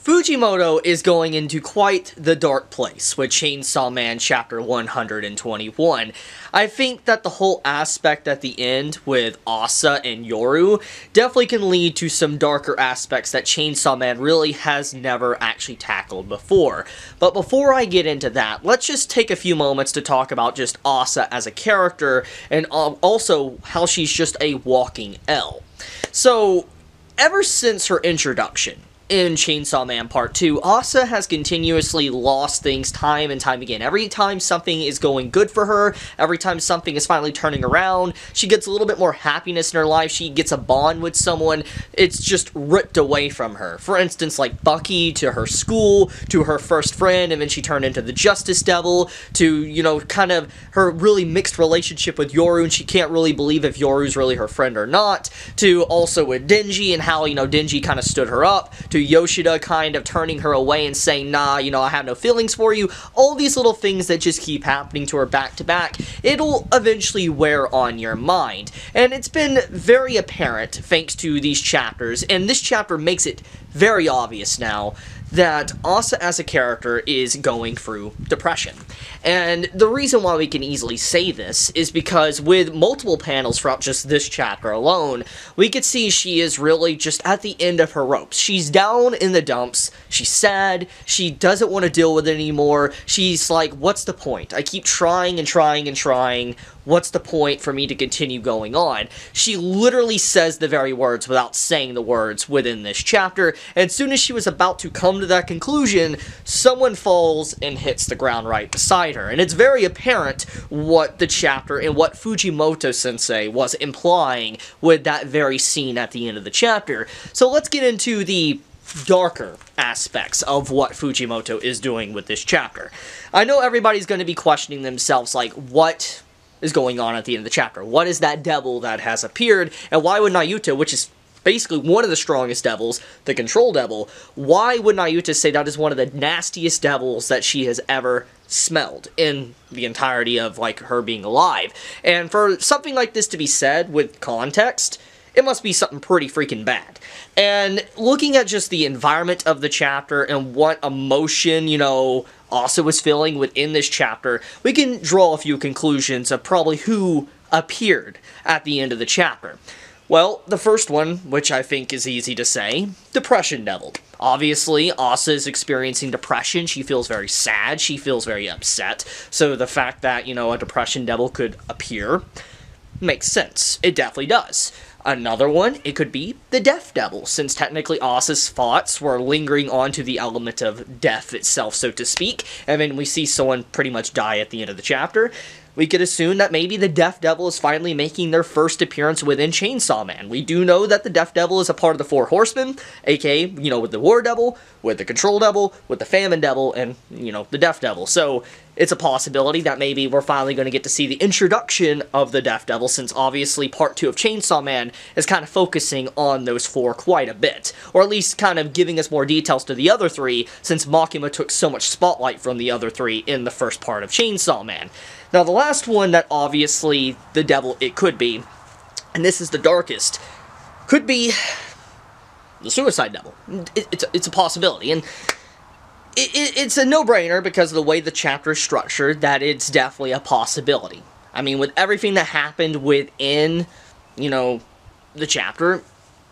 Fujimoto is going into quite the dark place with Chainsaw Man Chapter 121. I think that the whole aspect at the end with Asa and Yoru definitely can lead to some darker aspects that Chainsaw Man really has never actually tackled before. But before I get into that, let's just take a few moments to talk about just Asa as a character and also how she's just a walking L. So, ever since her introduction in Chainsaw Man Part 2, Asa has continuously lost things time and time again. Every time something is going good for her, every time something is finally turning around, she gets a little bit more happiness in her life, she gets a bond with someone, it's just ripped away from her. For instance, like Bucky to her school, to her first friend, and then she turned into the Justice Devil, to, you know, kind of her really mixed relationship with Yoru, and she can't really believe if Yoru's really her friend or not, to also with Denji, and how, you know, Denji kind of stood her up, to Yoshida kind of turning her away and saying, nah, you know, I have no feelings for you. All these little things that just keep happening to her back to back, it'll eventually wear on your mind. And it's been very apparent thanks to these chapters, and this chapter makes it very obvious now that Asa as a character is going through depression. And the reason why we can easily say this is because with multiple panels throughout just this chapter alone, we could see she is really just at the end of her ropes. She's down in the dumps, she's sad, she doesn't want to deal with it anymore, she's like, what's the point? I keep trying and trying and trying, what's the point for me to continue going on? She literally says the very words without saying the words within this chapter, and as soon as she was about to come to that conclusion, someone falls and hits the ground right beside her. And it's very apparent what the chapter and what Fujimoto-sensei was implying with that very scene at the end of the chapter. So let's get into the darker aspects of what Fujimoto is doing with this chapter. I know everybody's going to be questioning themselves, like, what is going on at the end of the chapter? What is that devil that has appeared? And why would Nayuta, which is basically one of the strongest devils, the Control Devil, why would Nayuta say that is one of the nastiest devils that she has ever smelled in the entirety of, like, her being alive? And for something like this to be said with context, it must be something pretty freaking bad. And looking at just the environment of the chapter and what emotion, you know, Asa was feeling within this chapter, we can draw a few conclusions of probably who appeared at the end of the chapter. Well, the first one, which I think is easy to say, Depression Devil. Obviously, Asa is experiencing depression, she feels very sad, she feels very upset, so the fact that, you know, a Depression Devil could appear makes sense. It definitely does. Another one, it could be the Death Devil, since technically Asa's thoughts were lingering onto the element of death itself, so to speak, and then we see someone pretty much die at the end of the chapter. We could assume that maybe the Death Devil is finally making their first appearance within Chainsaw Man. We do know that the Death Devil is a part of the Four Horsemen, aka, you know, with the War Devil, with the Control Devil, with the Famine Devil, and, you know, the Death Devil. So, it's a possibility that maybe we're finally going to get to see the introduction of the Death Devil, since obviously Part 2 of Chainsaw Man is kind of focusing on those four quite a bit. Or at least kind of giving us more details to the other three, since Makima took so much spotlight from the other three in the first part of Chainsaw Man. Now, the last one that obviously the devil it could be, and this is the darkest, could be the Suicide Devil. It's a possibility, and it's a no-brainer because of the way the chapter is structured that it's definitely a possibility. I mean, with everything that happened within, you know, the chapter,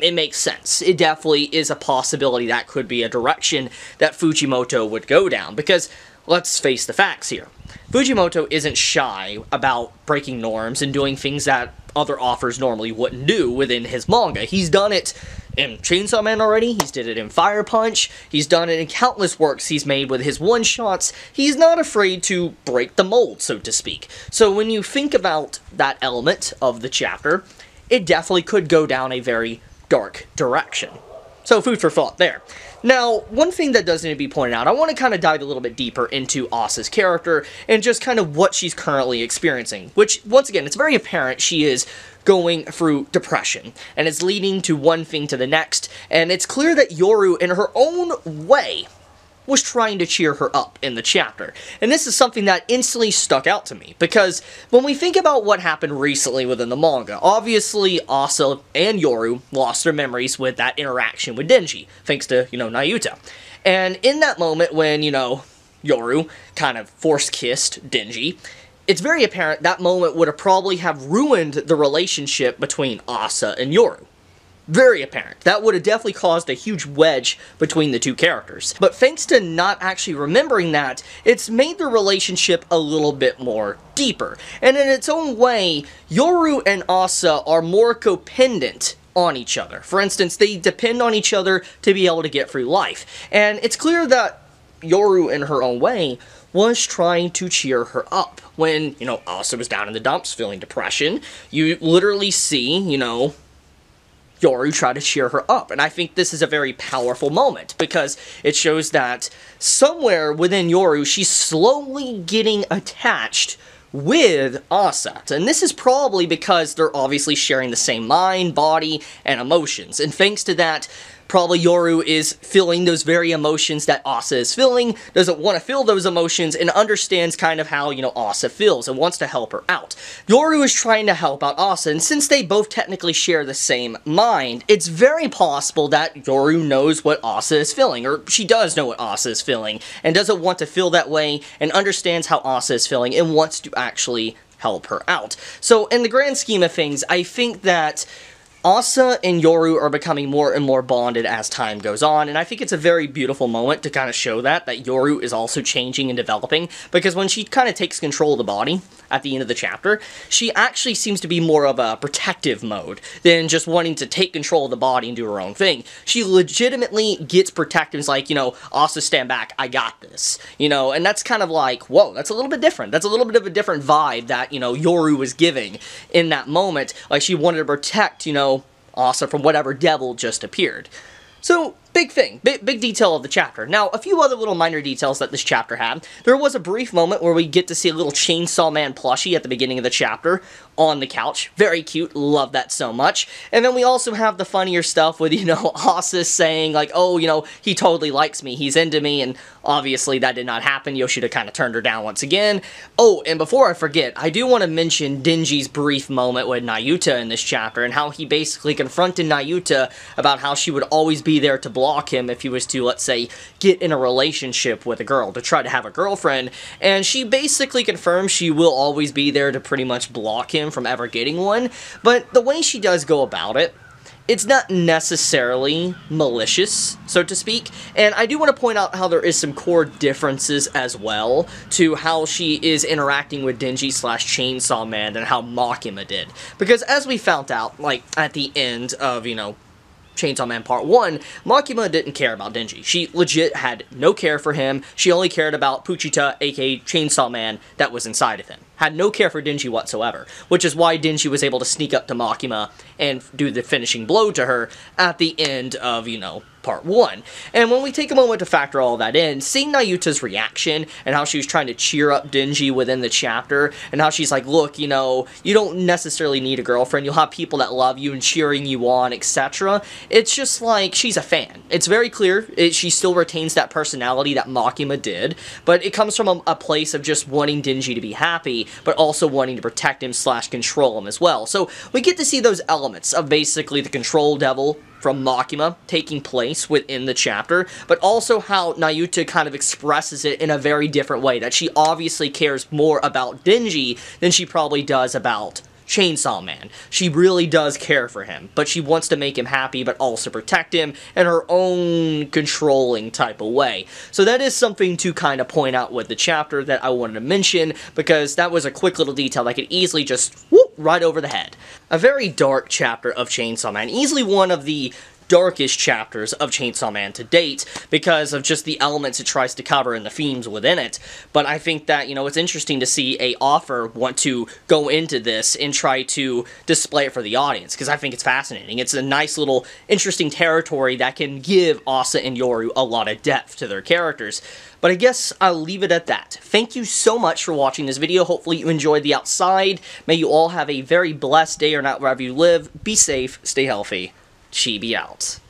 it makes sense. It definitely is a possibility that could be a direction that Fujimoto would go down, because let's face the facts here. Fujimoto isn't shy about breaking norms and doing things that other authors normally wouldn't do within his manga. He's done it in Chainsaw Man already, he's did it in Fire Punch, he's done it in countless works he's made with his one-shots. He's not afraid to break the mold, so to speak. So when you think about that element of the chapter, it definitely could go down a very dark direction. So food for thought there. Now, one thing that does need to be pointed out, I want to kind of dive a little bit deeper into Asa's character and just kind of what she's currently experiencing, which, once again, it's very apparent she is going through depression, and it's leading to one thing to the next, and it's clear that Yoru, in her own way, was trying to cheer her up in the chapter. And this is something that instantly stuck out to me, because when we think about what happened recently within the manga, obviously Asa and Yoru lost their memories with that interaction with Denji, thanks to, Nayuta. And in that moment when, Yoru kind of force-kissed Denji, it's very apparent that moment would have probably have ruined the relationship between Asa and Yoru. Very apparent. That would have definitely caused a huge wedge between the two characters. But thanks to not actually remembering that, it's made the relationship a little bit more deeper. And in its own way, Yoru and Asa are more codependent on each other. For instance, they depend on each other to be able to get through life. And it's clear that Yoru, in her own way, was trying to cheer her up. When, Asa was down in the dumps feeling depression, you literally see, Yoru try to cheer her up. And I think this is a very powerful moment, because it shows that somewhere within Yoru, she's slowly getting attached with Asa. And this is probably because they're obviously sharing the same mind, body, and emotions. And thanks to that, probably Yoru is feeling those very emotions that Asa is feeling, doesn't want to feel those emotions, and understands kind of how, Asa feels, and wants to help her out. Yoru is trying to help out Asa, and since they both technically share the same mind, it's very possible that Yoru knows what Asa is feeling, or she does know what Asa is feeling, and doesn't want to feel that way, and understands how Asa is feeling, and wants to actually help her out. So, in the grand scheme of things, I think that Asa and Yoru are becoming more and more bonded as time goes on, and I think it's a very beautiful moment to kind of show that Yoru is also changing and developing, because when she kind of takes control of the body at the end of the chapter, she actually seems to be more of a protective mode than just wanting to take control of the body and do her own thing. She legitimately gets protective. It's like, Asa, stand back, I got this. And that's kind of like, whoa, that's a little bit different. That's a little bit of a different vibe that, Yoru was giving in that moment. Like, she wanted to protect, Asa from whatever devil just appeared. So, big thing, big detail of the chapter. Now, a few other little minor details that this chapter had. There was a brief moment where we get to see a little Chainsaw Man plushie at the beginning of the chapter on the couch. Very cute, love that so much. And then we also have the funnier stuff with, Asa saying, like, oh, he totally likes me, he's into me, and obviously that did not happen. Yoshida kind of turned her down once again. Oh, and before I forget, I do want to mention Denji's brief moment with Nayuta in this chapter, and how he basically confronted Nayuta about how she would always be there to block him if he was to, let's say, get in a relationship with a girl, to try to have a girlfriend, and she basically confirms she will always be there to pretty much block him from ever getting one. But the way she does go about it, it's not necessarily malicious, so to speak, and I do want to point out how there is some core differences as well to how she is interacting with Denji / Chainsaw Man than how Makima did. Because as we found out, like, at the end of, Chainsaw Man Part 1, Makima didn't care about Denji. She legit had no care for him. She only cared about Pochita, aka Chainsaw Man, that was inside of him. Had no care for Denji whatsoever, which is why Denji was able to sneak up to Makima and do the finishing blow to her at the end of, Part 1. And when we take a moment to factor all that in, seeing Nayuta's reaction and how she was trying to cheer up Denji within the chapter, and how she's like, look, you don't necessarily need a girlfriend, you'll have people that love you and cheering you on, etc. It's just like, she's a fan. It's very clear she still retains that personality that Makima did, but it comes from a place of just wanting Denji to be happy, but also wanting to protect him / control him as well. So we get to see those elements of basically the control devil from Makima taking place within the chapter, but also how Nayuta kind of expresses it in a very different way, that she obviously cares more about Denji than she probably does about Chainsaw Man. She really does care for him, but she wants to make him happy, but also protect him in her own controlling type of way. So that is something to kind of point out with the chapter that I wanted to mention, because that was a quick little detail that could easily just whoop right over the head. A very dark chapter of Chainsaw Man, easily one of the darkest chapters of Chainsaw Man to date, because of just the elements it tries to cover and the themes within it. But I think that, it's interesting to see a author want to go into this and try to display it for the audience, because I think it's fascinating. It's a nice little interesting territory that can give Asa and Yoru a lot of depth to their characters. But I guess I'll leave it at that. Thank you so much for watching this video. Hopefully you enjoyed the outside. May you all have a very blessed day or night wherever you live. Be safe, stay healthy. Chibi out.